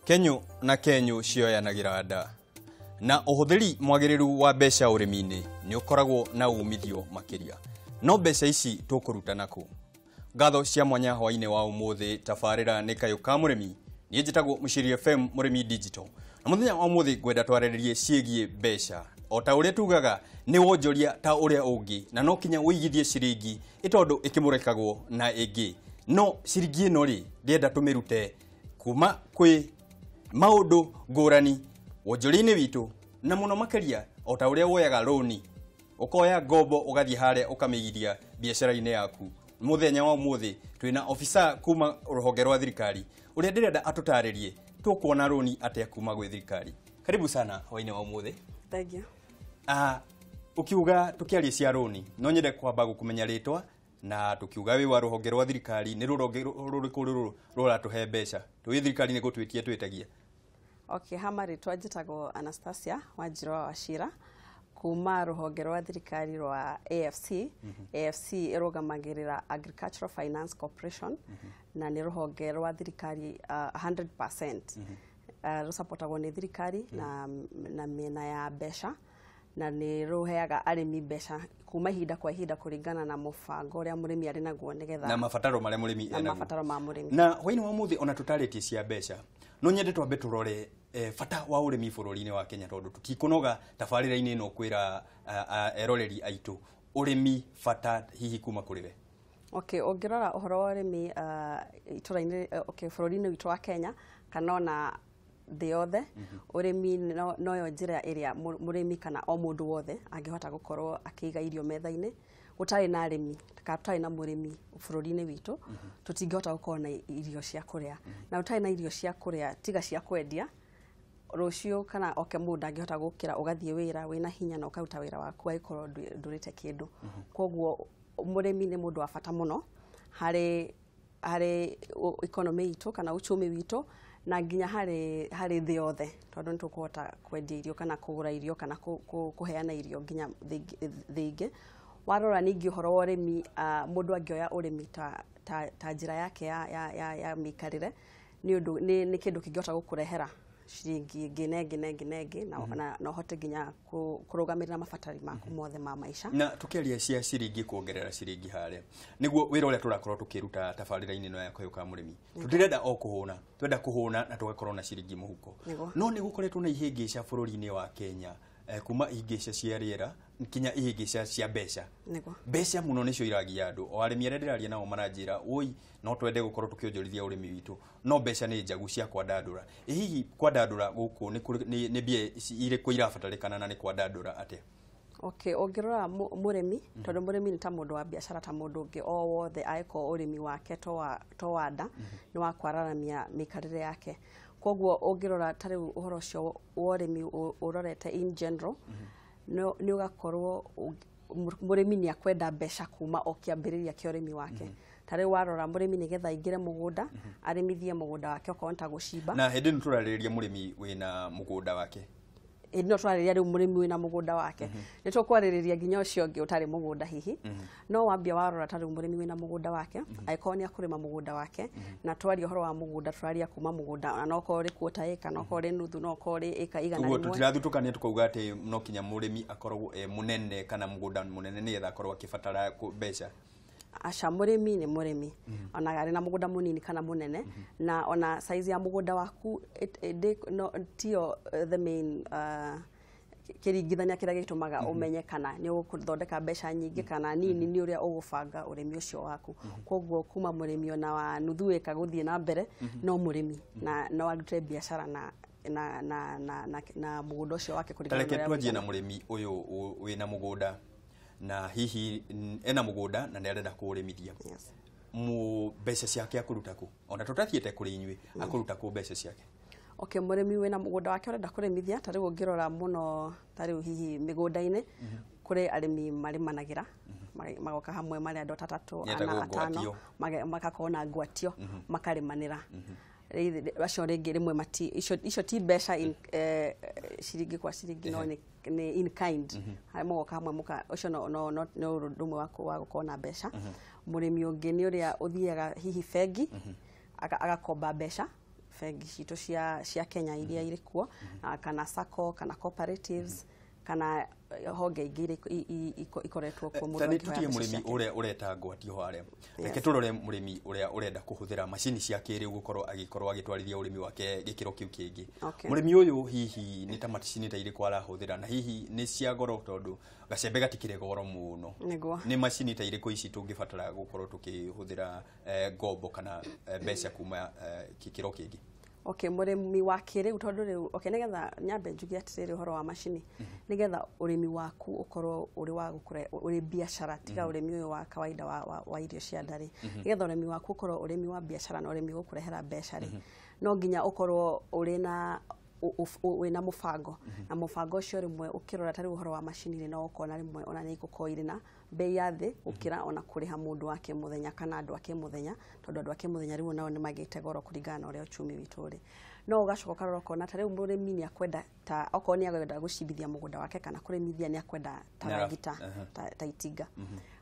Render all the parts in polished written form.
Kenyu na Kenyu cioyanagira nda na uhuthiri mwagiriru wa mbeca urimi-ini ni ukoragwo na umithio makiria. No mbeca ici tukuruta naku. Ngatho cia mwanya hwaine wa umuthi tafarira ni Kayu ka Murimi. Ni njitagwo Muciri FM Murimi Digital. Na muthenya wa umuthi ngwenda twarĩrĩrie ciegie mbeca. O ta uria tugaga ni wonjoria ta uria ungi na no kinya uigithie ciringi itondu ikimurekagwo na ingi. No ciringi ino ri ndienda tumirute kuma kwi maundu ngurani wonjori-ini witu na muno makiria o ta uria woyaga loan ukoya ngombo ugathie hare ukamigithia biashara-ini yaku. Muthenya wa umuthi twina officer kuma ruhonge rwa thirikari uria ndirenda atutaririe tukuona loan atia kuma gwi thirikari. Karibu sana hwaine wa umuthi. Thank you. Ukiuga tukiaria cia loan no nyende kwamba gukumenya ritwa na tukiuga wi wa ruhonge rwa thirikari ni ruhonge ruriku ruratuhe mbeca twi thirikari ni gutwitie twitagia. Okay, hama ritwa njitagwo Anastasia Wanjirwa wa Shira kuma ruhonge rwa thirikari rwa AFC. AFC irugamagirira Agricultural Finance Corporation na ni ruhonge rwa thirikari 100%. Rusupportagwo ni thirikari na miena ya mbeca na ni ruheaga arimi mbeca kuma ihinda kwa ihinda kuringana na mubango uria murimi ari naguo nigetha na mabataro maria murimi ena naguo. Mabataro ma murimi. Na hwaini wa muthi ona tutaritie cia mbeca no nyende twambe turore fata wa urimi bururi-ini wa Kenya tondu tutikunoga tafarira-ini no kwira eroreri aitu urimi fata hihi kuma kuriwe. Okay, ongirora uhoro wa urimi ituraini bururi-ini witu wa Kenya kana ona the other urimi no yo njira iria murimi kana o mundu wothe angihota gukorwo akiiga irio metha-ini. Gutari na arimi ka tutari na murimi bururi-ini witu tutingihota gukorwo na irio cia kuria na tutari na irio cia kuria tiga cia kwendia rucio kana mundu angihota gukira ugathie wira wina hinya na ukaruta wira waku aikorwo ndurite kindu. Koguo murimi ni mundu wa bata muno hari economy itu kana uchumi witu na nginya hari thi yothe tondu nitukuhota kwendia irio kana kugura irio kana kuheana irio nginya thi ingi. Warora ningi uhoro wa urimi mundu angioya urimi ta njira yake ya mikarire ni kindu kingihota gukurehera ciringi nginengi na hote nginya kurugamirira mabatari maku mothe ma maisha. Na tukiaria cia ciringi kuongerera ciringi hare niguo wira uria turakorwo tukiruta tafarira-ini no ya Kayu ka Murimi tutirenda o kuhuna twenda kuhuna na tugakorwo na ciringi muhuko. No ni gukoretwo na ihingica bururi-ini wa Kenya kuma ihingica cia riera kinya ihingica cia mbeca. Mbeca muno nicio iragia andu o arimi aria ndiraria nao maranjira oi no twende gukorwo tukionjorithia urimi witu no mbeca ni njagu cia kwandandura. Hihi kwandandura guku ni bia ire ko irabatarikana na ni kwandandura atia? Okay, ongirora murimi tondu murimi ni ta mundu wa biashara ta mundu ungi o wothe aiko urimi wake to wanda ni wa kwararamia mikarire yake. Koguo ongirora tari uhoro cio urimi urorete in general ni ugakorwo murimi ni akwenda mbeca kuma o kiambiriria kia urimi wake. Tari warora murimi ni getha ingire mugunda arimithie mugunda wake okonta gucimba na hindi nturaririria murimi wina mugunda wake no twaririria riu murimi wina mugunda wake ni tukwariria nginya ucio ungi utari mugunda hihi no wambia warora tari murimi wina mugunda wake aikoni akurima mugunda wake na twari uhoro wa mugunda turaria kuma mugunda no kori kuota eka no kori nuthu no kori eka igana rimwe. Uguo tutirathutũkania tukauga ati no kinya murimi akorwo munene kana mugunda munene ni getha akorwo akibatara mbeca. Asha murimi ni murimi ona gari na mugunda munini kana munene na ona size ya mugunda waku no tio the main kiringithania kiria gitumaga umenye kana ni ukuthondeka mbeca nyingi kana nini ni uria ugubanga urimi ucio waku. Koguo kuma murimi ona wa nuthu eka guthie na mbere no murimi na no arute biashara na mugunda ucio wake kuringana na twanjie na murimi uyu wina mugunda na hihi ena mugunda na ndirenda kuurimithia. Yes. Mu mbeca ciake akuruta ku ona tutathiete kuri inyui akuruta ku mbeca ciake. Okay, murimi wina mugunda wake urenda kurimithia tari ungirora muno tari hihi migunda-ini kuri arimi marimanagira magoka hamwe mari andu atatu ana atano makakona ngwatio makarimanira acio ringi rimwe mati icio ti mbeca ciringi kwa ciringi no ni in kind mogoka hamwe muka ucio no rumwe wa gukona mbeca. Murimi ungi ni uria uthiaga hihi bengi agakomba mbeca bengi citũ cia Kenya iria irĩ kuo, kana sacco kana cooperatives kana honge ingĩ ikoretwo kuo mũndũ tani tutie murimi uria ureta ngwatio harĩa reke turore murimi uria urenda kuhuthira macini cia kĩrĩu gukorwo agitwarithia urimi wake gikiro kiu kĩngĩ murimi uyu hihi ni ta macini ta irĩkũ arahuthira na hihi ni cia goro tondu gacembe gatikire goro muno ni macini ta irĩkũ ici tungibatara gukorwo tukihuthira ngombo kana mbeca kuma gikiro kĩngĩ murimi wa kĩrĩu tondu riu nigetha nyambe njuge atiriri uhoro wa macini nigetha urimi waku ukorwo uri wa gukura uri biashara tiga urimi uyu wa kawaida wa irio cia ndari nigetha urimi waku ukorwo urimi wa biashara na urimi gukurehera mbeca ri no nginya ukorwo uri na wina mubango na mubango ucio rimwe ukirora tari uhoro wa macini no ukona rimwe ona ni igukoire na bei ya thi ukira ona kuriha mundu wake muthenya kana andu ake muthenya tondu andu ake muthenya riu nao ni magite goro kuringana na uria uchumi witu ri no ugacoka karora kona tari murimi ni akwenda ta okoni agenda gucibithia mugunda wake kana kurimithia ni akwenda taragita ta itinga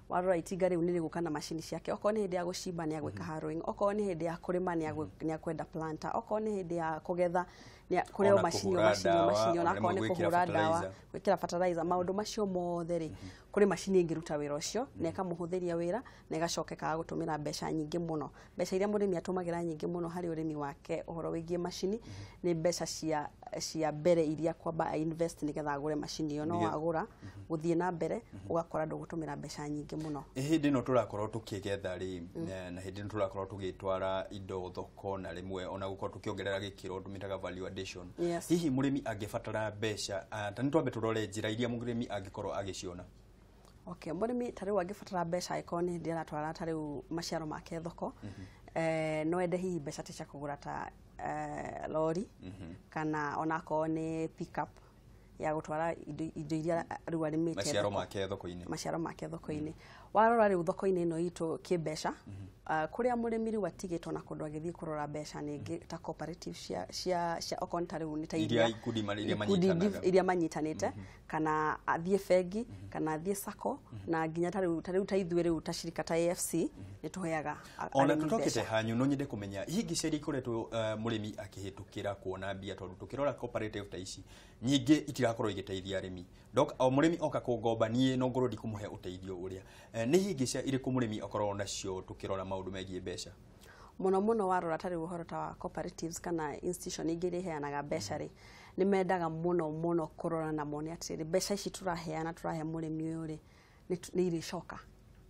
warora itinga riu ni gukana macini ciake okoni hindi ya gucimba ni agwika harrowing okoni hindi ya kurima ni akwenda planter okoni hindi ya kugetha ni kureo macini ona kone kuhura dawa gwikira fertilizer maundu macio mothe ri kuri macini ingiruta wira ucio na ikamuhuthiria wira na igacokeka gutumira mbeca nyingi muno mbeca iria murimi atumagira nyingi muno hari urimi wake uhoro wigie macini ni mbeca cia mbere iria kwamba invest nigetha agure macini iyo no agura guthie na mbere ugakora ndugutumira mbeca nyingi muno hindi no turakorwo tukigetha ri na hindi no turakorwo tugitwara indo thoko na rimwe ona gukorwo tukiongerera gikiro tumitaga value addition hihi murimi angibatara mbeca tani twambe turore njira iria murimi angikorwo agiciona murimi tariu angibatara mbeca ikoni hindi aratwara tariu maciaro make thoko no ende hihi mbeca tia kugura ta lori kana ona ko ni pickup ya gutwara indo iria riu arimite maciaro make thoko-ini warora riu thoko-ini no itu kimbeca kuria murimi riu atigitwo na kundu agithii kurora mbeca ningi ta cooperative cia okonta riu ni ta iria manyitanite kana athie bengi kana athie sacco na nginya tariu ta ithuĩ riu ta shirika ta AFC ni tuheaga ona tutokete hanyu no nyende kumenya hingi ciari ikoretwo murimi akihitukira kuona mbia tondu tukirora cooperative ta ici nyingi itirakorwo igiteithia arimi o murimi oka kungomba nie no ngoro ndikumuhe uteithio uria ni hingi cia iriku murimi akorwo nacio tukirora maundu megie mbeca muno warora tari uhoro ta cooperatives kana institution ingĩ iheanaga mbeca ri ni mendaga muno kurora na moni atiri mbeca ici turahe murimi uyu ri ni iricoka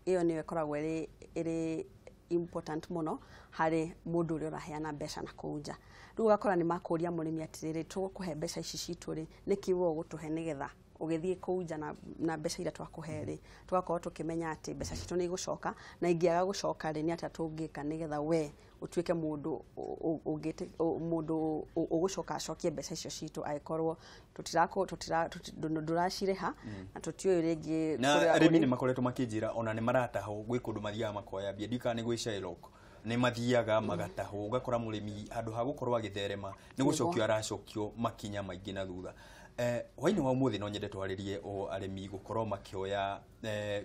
iyo ni ikoragwo iri important muno hari mundu uri uraheana mbeca na kuunja riu gakora ni makuria murimi atiri tugukuhe mbeca ici citu ri nikiwo gutuhe nigetha ugithie kuunja na mbeca ira twakuhere tugakorwo tukimenya ati mbeca citu ni igucoka na ingiaga gucoka ri ni ata tungika nigetha we utuike mundu ugite mundu ugucoka acokie mbeca icio citu aikorwo nduracireha na tutio ringi na arimi ni makoretwo makinjira ona ni marataho gwi kundu mathiaga makoya mbia ndika ni gwi Sherlock ni mathiaga magataho ugakora murimi andu ha gukorwo agitherema ni gucokio aracokio makinya maingi na thutha waini wa muthi no nyende twaririe o arimi gukorwo makioya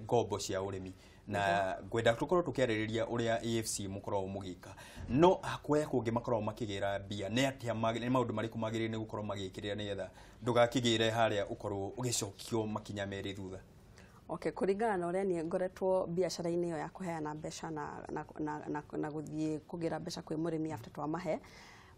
ngombo cia urimi na gwenda tukorwo tukiaririria uria AFC mukorwo mugika no akwaya kungi makorwo makigira mbia ne atia ni maundu mariku magirire ni gukorwo magikirira nigetha ndugakigire haria ukorwo ugicokio makinya meri thutha kuringana na uria ni ngoretwo biashara-ini iyo ya kuheana mbeca na guthie kugira mbeca kwi murimi after twamahe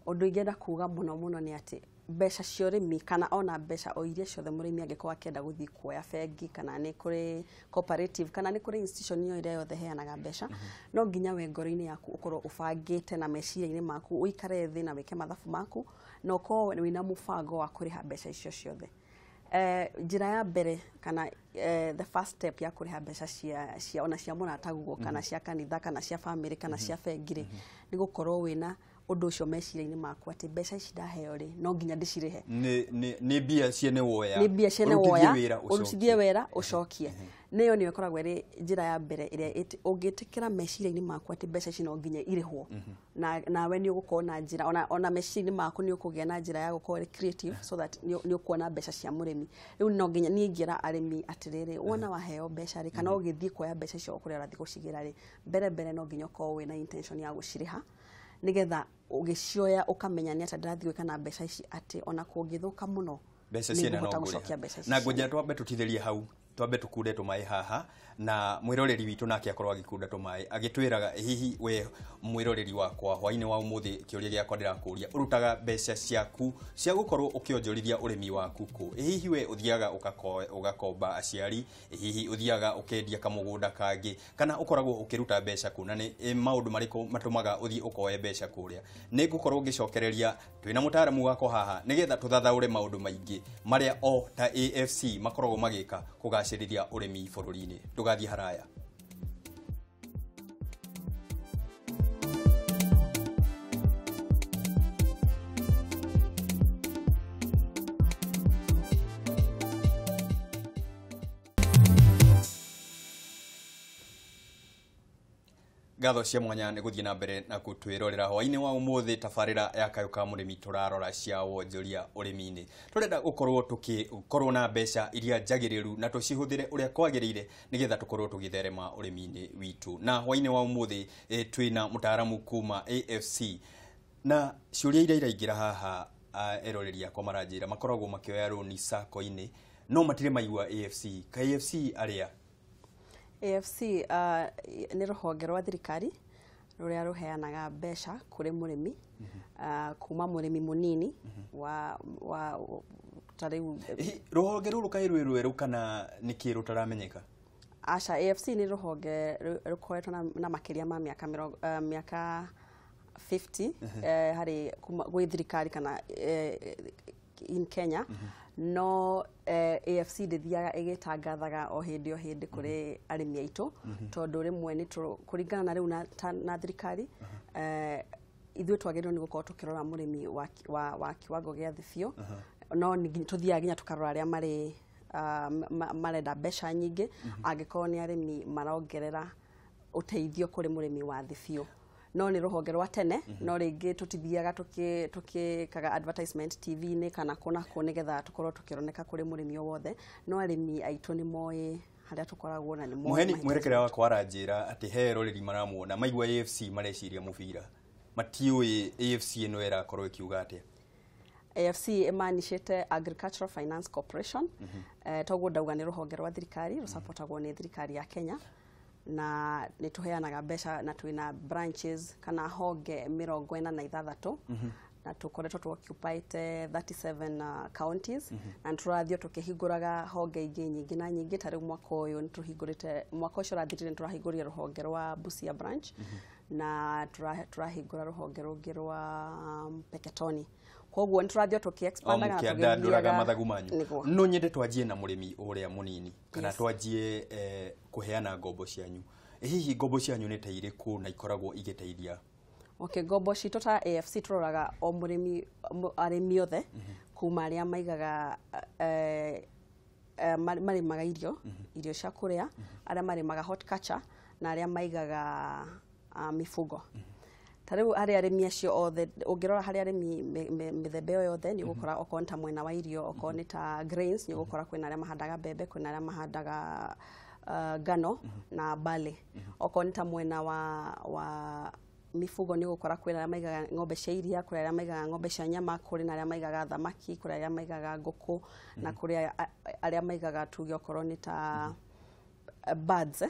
undu ingenda kuga muno ni ati mbeca cia urimi kana ona mbeca o iria ciothe murimi angikorwo akenda guthii kuoya bengi kana ni kuri cooperative kana ni kuri institution iyo iria yothe heanaga mbeca no nginya we ngoro-ini yaku ukorwo ubangite na meciria-ini maku uikare thi na wike mathabu maku no ko wina mubango wa kuriha mbeca icio ciothe njira ya mbere kana the first step ya kuriha mbeca cia ona cia munataguo kana cia kanitha kana cia family kana cia bengi ni gukorwo wina undu ucio meciria-ini maku ati mbeca ici ndaheo ri no nginya ndicirihe ni bia ciene woya urutithie wira ucokie niyo ni ikoragwo ri njira ya mbere iria ungitikira meciria-ini maku ati mbeca ici no nginya irihwo na we ni ugukorwo na njira ona meciria-ini maku ni ukugia na njira ya gukorwo creative so that ni ukuona mbeca cia murimi riu no nginya ni ngira arimi atiriri wona waheo mbeca ri kana ugithii kuoya mbeca icio kuria urathi gucigira ri mbere no nginya ukorwo wina intention ya guciriha nigetha ugicioya ukamenya ni ata ndathii kana mbeca ici ati ona kungithuka muno mbeca ciena no ngure na ngũnja twambe tutithĩrie hau twambe tukunde tumaĩ haha na mwiroreri witu nake akorwo agikunda tumaĩ agitwiraga hihi we mwiroreri wakwa hwaini wa umuthi kiuria giakwa ndirakuria urutaga mbeca ciaku cia gukorwo ukionjorithia urimi waku ku hihi we uthiaga ugakomba aciari hihi uthiaga ukendia kamugunda kangi kana ukoragwo ukiruta mbeca ku na ni maundu mariko matumaga uthii ukoe mbeca kuria ni ngukorwo ngicokereria twina mutaramu wako haha nigetha tuthathaure maundu maingi maria o ta AFC makoragwo magika kugacirithia urimi bururi-ini tugathie haraya. Gatho cia mwanya ni guthie na mbere na gutwirorera hwaini wa umuthi tabarira ya Kayu ka Murimi turarora cia wonjoria urimi-ini turenda gukorwo tukikorwo na mbeca iria njagiriru na tucihuthire uria kwagirire nigetha tukorwo tugitherema urimi-ini witu na hwaini wa umuthi twina mutaramu kuma AFC na ciuria iria iraingira haha eroreria kwa maranjira makoragwo makioya roni sako-ini no matire maigua AFC ka AFC aria AFC ni ruhonge rwa thirikari ruria ruheanaga mbeca kuri murimi kuma murimi munini wa tariu ruhonge ruru kairweru kana niki rutaramenyeka acha AFC ni ruhonge rukoretwo na makiria ma miaka 50 hari gwi thirikari kana in Kenya no AFC ndithiaga igitangathaga o hindi kuri arimi aitu tondu rimwe ni kuringana na riu na thirikari ithuĩ twagĩrĩirwo ni gukorwo tukirora murimi wa kiwango gia thĩ biũ no tuthiaga nginya tukarora aria mari marenda mbeca nyingĩ angĩkorwo ni arimi marongerera uteithio kuri murimi wa thĩ biũ no ni ruhonge rwa tene no ringi tutithiaga tukikaga advertisement TV-ini kana kuna nigetha tukorwo tukironeka kuri murimi o wothe no arimi aitu ni moi haria tukoragwo na ni moi muheni mwerekera wa kwaranjira ati he roreri maramuona maigua AFC mareciria mubira matiui AFC ino era korwo kiuga atia AFC emanishite Agricultural Finance Corporation toguo ndauga ni ruhonge rwa thirikari rusupportagwo ni thirikari ya Kenya na ni tuheanaga mbeca na twina branches kana honge 46 na tukoretwo tuoccupyte 37 counties na turathio tukihinguraga honge ingi nyingi na nyingi tari mwaka uyu ni tuhingurite mwaka ucio rathirire ni turahingurira ruhonge rwa Busia branch na turahingura ruhonge rungi rwa Peketoni koguo ni turathio tukiexpandaga na tugithiraga mathagu manyu no nyende twanjie na murimi uria munini kana twanjie kuheana ngombo cianyu hihi ngombo cianyu ni tairiku na ikoragwo igiteithia okay ngombo citu ta AFC turoraga o murimi arimi othe kuma aria maigaga marimaga irio cia kuria aria marimaga horticulture na aria maigaga mifugo tariu hari arimi acio othe ungirora hari arimi mithembe yothe ni gukora okonta mwena wa irio okoni ta grains ni gukora kwina aria mahandaga mbembe kwina aria mahandaga ngano na barley okoni ta mwena wa mifugo ni gukora kwina aria maigaga ng'ombe cia iria kwina aria maigaga ng'ombe cia nyama kuri na aria maigaga thamaki kuri aria maigaga nguku na kuri aria maigaga tuge okorwo ni ta birds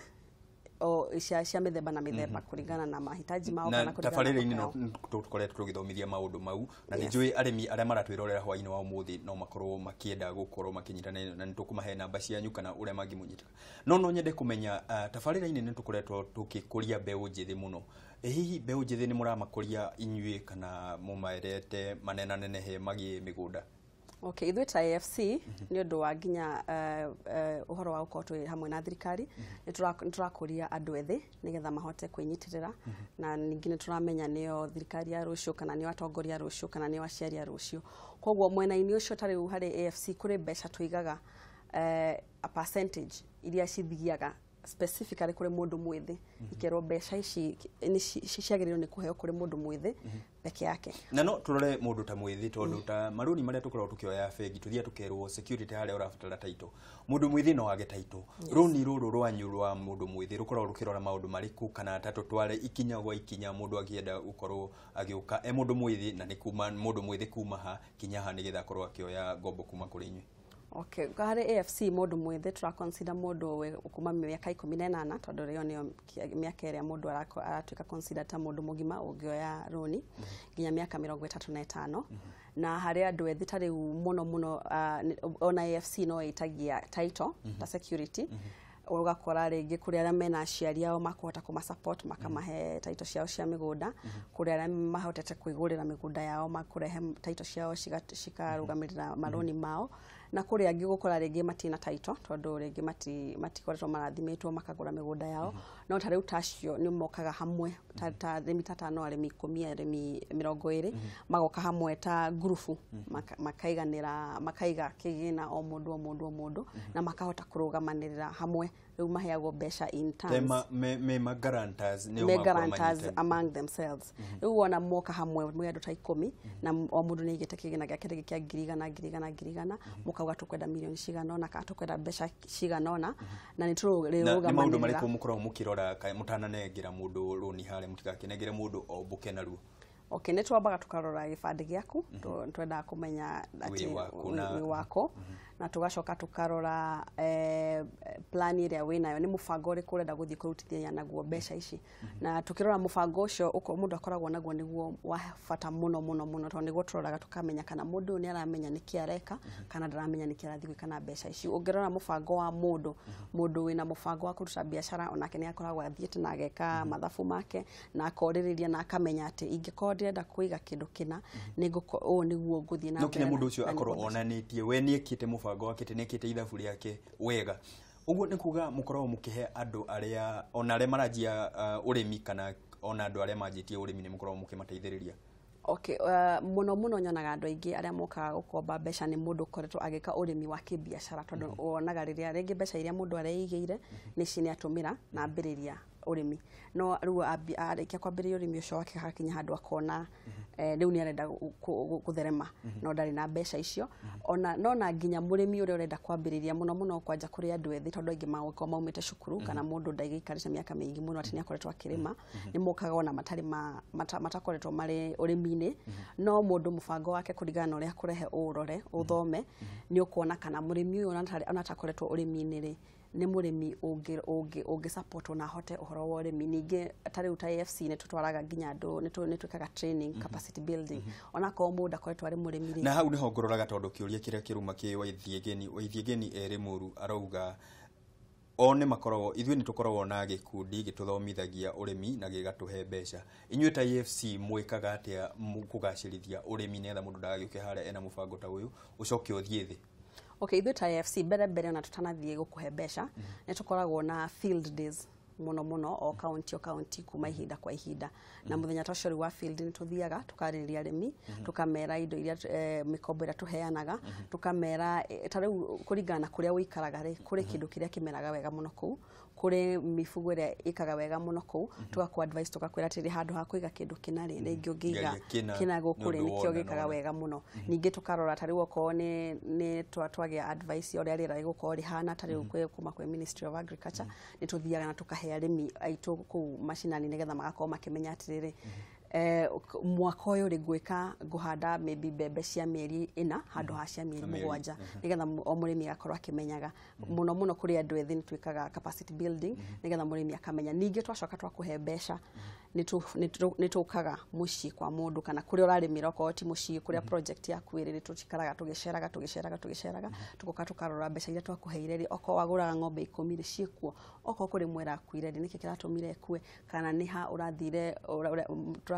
o cia mithemba na mithemba kuringana na mahitaji mao kana kuringana na tabarira-ini no tukoretwo tugithomithia maundu mau na ni njui arimi aria maratwirorera hwaini wa umuthi no makorwo makienda gukorwo makinyitana na nitukumahe namba cianyu kana uria mangimunyita no nyende kumenya tabarira-ini ni tukoretwo tukikuria mbeu njithi muno hihi mbeu njithi ni muramakuria inyui kana mumaerete manena nenehe magi migunda okay ithuĩ ta AFC ni undu wa nginya uhoro wa gukorwo hamwe na thirikari ni turakuria andu ethi nigetha mahote kwinyitirira na ningi ni turamenya nio thirikari ya rucio kana ni atongoria rucio kana ni aciari ya rucio koguo mwena-ini ucio tari hari AFC kuri mbeca tuigaga a percentage iria cithiaga specifically kuri mundu mwithi ikero mbeca ici ni ciagĩrĩirwo nĩ kũheo kuri mundu mwithi peke yake. Na no turore mundu ta mwithi tondu ta maruni maria tukorwo tukioya bengi tuthia tukerwo security haria urabatara title mundu mwithi no age title runi ruru rwanyu rwa mundu mwithi rukorwo rukirora maundu mariku kana tatu tware ikinya gwa ikinya mundu agienda gukorwo agiuka mundu mwithi na ni kuma mundu mwithi kuma ha kinya ha nigetha akorwo akioya ngombo kuma kuri inyu. Okay, gare AFC mundu mwithi tura consider mundu we kuma miaka 18 tondu rio ni miaka ĩrĩa mundu aratuika consider ta mundu mugima ungioya roni nginya miaka 35 na hari andu ethi tari muno ona AFC no itagia title ta security ugakora ringi kuri aria mena aciari ao makuhota kuma support makamahe title ciao cia migunda kuri aria mahotete kuigurira migunda yao makurehe title ciao cikarugamirira maroni mao na kuri angi gukora ringi matina title tondu ringi matikoretwo marathimitwo makagura migunda yao no tari utacio ni mokaga hamwe ta remi tatano aremi 10 aremi 20 magoka hamwe ta group makaiga kigina o mundu na makahota kurugamanirira hamwe riu maheagwo mbeca in terms me guarantors among themselves riu wona moka hamwe mwe ta 10 na o mundu ni igite kigina gake kia ngirigana mukauga tukwenda milioni ciganona ka tukwenda mbeca ciganona na ni turugamanirira ni maundu mariko mukoro mukirora mutananengira mundu runi hare mutigakinegere mundu o buke naruo. Okay, netwambaga tukarora gibande giaku twenda kumenya ati wako na tugacoka tukarora plan iria winayo ni mubango uri kurenda guthii kurutithia naguo mbeca ici na tukirora mubango ucio uko mundu akoragwo naguo niguo wafata muno tondu niguo turoraga tukamenya kana mundu ni aramenya niki areka kana ndaramenya niki arathi gwikana mbeca ici. Ungirora mubango wa mundu wina mubango wa kuruta biashara onake ni akoragwo athiete na ageka mathabu make na akoririria na akamenya ati ingikorwo ndirenda kuiga kindu kina niguo nguthii na mbere. No mundu ucio akorwo onanitie we ni ekite mubango wake tenekite ithabu riake wega uguo ni kuga mukorwo mukihe andu aria ona aria marajia urimi kana ona andu aria manjitie urimi ni mukorwo mukimateithiriria. Okay, muno nyonaga andu aingi aria mokaga gukomba mbeca ni mundu koretwo agika urimi wa kibiashara tondu onaga riria ringi mbeca iria mundu areigire ni cini atumira na ambiriria urimi no riu arikia kwambiriria urimi ucio wake hakinya handu akona riu ni arenda gutherema no ndari na mbeca icio ona no na nginya murimi uria urenda kwambiriria muno kwanja kuri andu ethi tondu aingi magwiko maumite cukuru kana mundu ndaigikarite miaka mingi muno ati ni akoretwo akirima ni mokaga ona matari matakoretwo mari urimi-ini no mundu mubango wake kurigana na uria kurehe urore uthome ni ukuona kana murimi uyu ona takoretwo urimi-ini ri ni murimi ungi support na hote uhoro wa urimi ningi tari uta AFC ne tutwaraga nginya andu ne twikaga training capacity building ona ko mundu akoretwo ari murimi na hau niho ngororaga tondu kiuria kiria kiruma ki waithiegeni eri muru arauga one makorwo ithui ni tukorwo na gikundi gituthomithagia urimi na gigatuhe mbeca inyuĩ ta AFC mwikaga atia kugacirithia urimi netha mundu ndagagiuke hare ena mubango ta uyu ucoke uthie thi. Okay, ithu ta AFC mbere na tutanathie gukuhe mbeca ni tukoragwo na field days muno o county kuma ihinda kwa ihinda na muthenya tocori wa field ni tuthiaga tukariria arimi tukamera indo iria mikombo ira tuheanaga tukamera tariu kuringana kuria wikaraga ri kuri kindu kiria kimeraga wega muno kuu kuri mifugo ira ikaga wega muno kuu tugaku advice tugakwira atiri handu ha kuiga kindu kinari ringi ungiga kina gukuri nikio gikaga wega muno ningi tukarora tariu oko ni twagia advice ore rira iguko rihana tariu kuma kwa Ministry of Agriculture ni tuthiaga na tukahe arimi aitu ku mashinani negetha magakorwo makimenya atiriri mwaka uyu ri gwika guhanda maybe mbembe cia mieri 4 handu ha cia mieri 7 nigetha o murimi akorwo akimenyaga muno kuri andu ethi ni twikaga capacity building nigetha murimi akamenya ningi twacoka twakuhe mbeca ni tukaga muci kwa mundu kana kuri urarimira ko ti muci kuri project yaku iri tutikaraga tugiceraga tukoka tukarora mbeca iria twakuheire ri oko waguraga ng'ombe 10 ri ciekuo oko kuri mwera kuire ri niki kiratumire kue kana ni ha urathire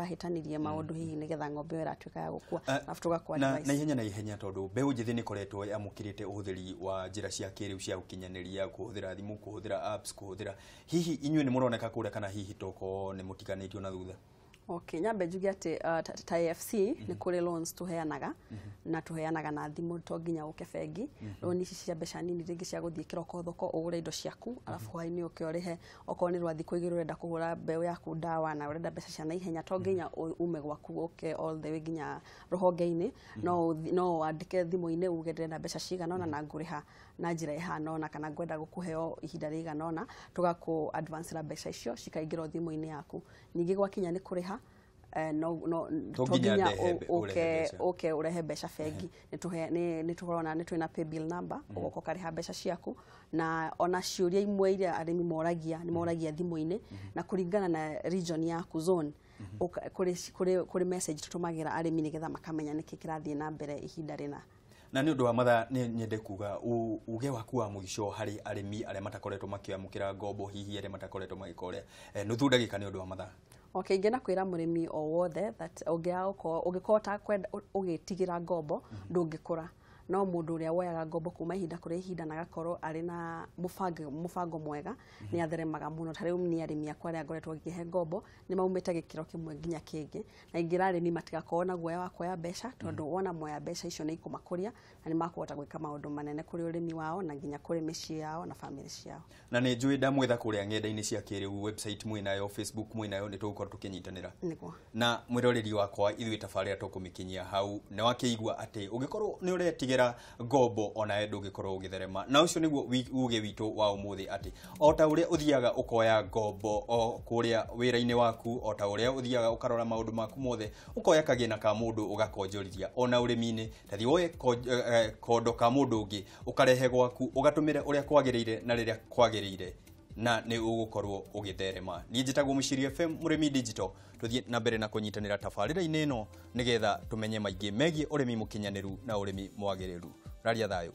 hitanirie maundu hihi nigetha ng'ombe iratuika ya gukua afu tugakwa advice na ihenya tondu mbeu njithi ni koretwo amukirite uhuthiri wa njira cia kiriu cia ukinyaniria kuhuthira thimu kuhuthira apps kuhuthira hihi inyuĩ ni muroneka kure kana hihi toko ni mutiganitio na thutha. Okay, nyambe njuge ati ta AFC ni kuri loans tuheanaga na tuheanaga na thimu to nginya uke bengi. Loan ici cia mbeca nini ringi cia guthie kiroko thoko ugure indo ciaku alafu hwaini uke urihe okorwo ni rwathi kuigirwo urenda kugura mbeu yaku dawa na urenda mbeca cia naihenya to nginya ume gwaku uke all the way nginya ruhonge-ini no andike thimu-ini uge ndĩrenda mbeca cigana na nguriha na njira ihana ona kana ngwenda gukuheo ihinda rigana ona tugaku advance ra mbeca icio cikaingĩra thimu-ini yaku. Ningi gwakinya ni kuriha no toginya okay urehe mbeca bengi ni tukorona ni twina pay bill number ugoko kariha mbeca ciaku na ona ciuria imwe iria arimi moragia thimu-ini na kuringana na region yaku zone kuri message tutumagira arimi nigetha makamenya niki kirathie na mbere ihinda rina. Na ni undu wa matha ni nyende kuga uge waku wa mugisho hari arimi aria matakoretwo makiamukira ngombo hihi aria matakoretwo magikore nuthu ndagika ni undu wa matha. Okay, ngena kwira murimi o wothe that ungikota kwenda ugitigira ngombo ndungikura no mundu uria woyaga ngombo kuma ihinda kuri ihinda na gakorwo ari na mubango mwega ni atheremaga muno tariu ni arimi akwa aria ngoretwo ngihe ngombo ni maumite gikiro kimwe nginya kingi na ingirari ni matigakorwo na guoya wa kuoya mbeca tondu wona moya mbeca icio ni ikumakuria na ni makuhota gwika maundu manene kuri urimi wao na nginya kuri micii yao na family ciao. Na ni njui ndamwetha kuria ng'enda-ini cia kiriu website mwinayo Facebook mwinayo ni tugukorwo tukinyitanira na mwiroreri wakwa ithui tafaria tukumikinyia hau ne wakiigua ati ungikorwo ni uretigira ngombo ona endu ungikorwo ugitherema na ucio niguo uge witu wa umuthi ati ota uria uthiaga ukoya ngombo o kuria wira-ini waku ota uria uthiaga ukarora maundu maku mothe ukoya kagina ka mundu ugakonjorithia ona urimi-ini tathi woe kondo ka mundu ungi ukarehe gwaku ugatumire uria kwagiriire na riria kwagiriire na ni ugukorwo ugitherema. Ni njitagwo Muciri FM Murimi Digital tuthie na mbere na kunyitanira tafarira-ini ino nigetha tumenye maingi megie urimi mukinyaniru na urimi mwagiriru. Raria thayo.